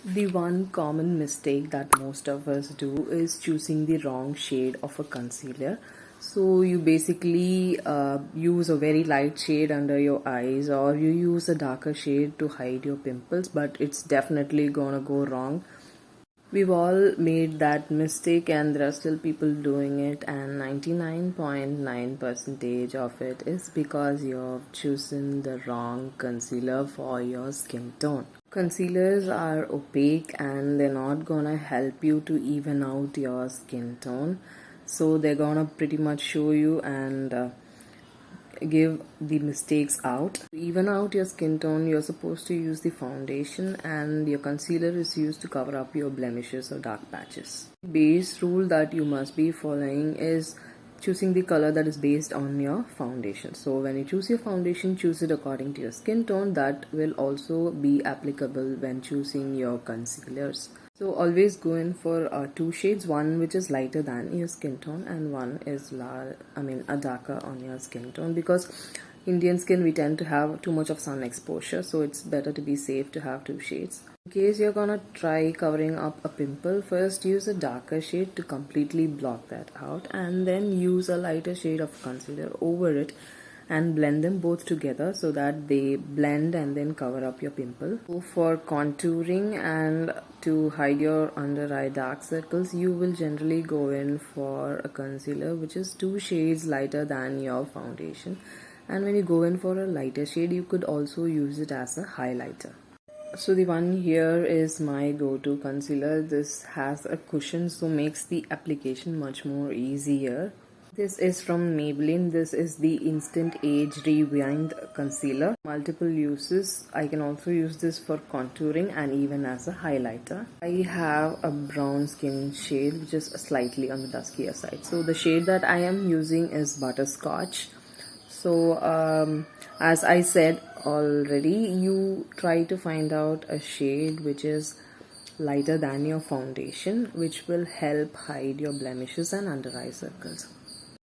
The one common mistake that most of us do is choosing the wrong shade of a concealer. So you basically use a very light shade under your eyes, or you use a darker shade to hide your pimples, but it's definitely gonna go wrong. We've all made that mistake and there are still people doing it, and 99.9% of it is because you've chosen the wrong concealer for your skin tone. Concealers are opaque and they're not gonna help you to even out your skin tone. So they're gonna pretty much show you and give the mistakes out. To even out your skin tone, you're supposed to use the foundation, and your concealer is used to cover up your blemishes or dark patches. The base rule that you must be following is choosing the color that is based on your foundation. So when you choose your foundation, choose it according to your skin tone. That will also be applicable when choosing your concealers. So always go in for two shades, one which is lighter than your skin tone and one is a darker on your skin tone, because Indian skin we tend to have too much of sun exposure, so it's better to be safe to have two shades. In case you're gonna try covering up a pimple, first use a darker shade to completely block that out, and then use a lighter shade of concealer over it and blend them both together so that they blend and then cover up your pimple. So for contouring and to hide your under eye dark circles, you will generally go in for a concealer which is two shades lighter than your foundation, and when you go in for a lighter shade, you could also use it as a highlighter. So the one here is my go-to concealer. This has a cushion, so makes the application much more easier. This is from Maybelline. This is the Instant Age Rewind Concealer. Multiple uses. I can also use this for contouring and even as a highlighter. I have a brown skin shade which is slightly on the duskier side. So the shade that I am using is Butterscotch. So as I said already, you try to find out a shade which is lighter than your foundation, which will help hide your blemishes and under eye circles.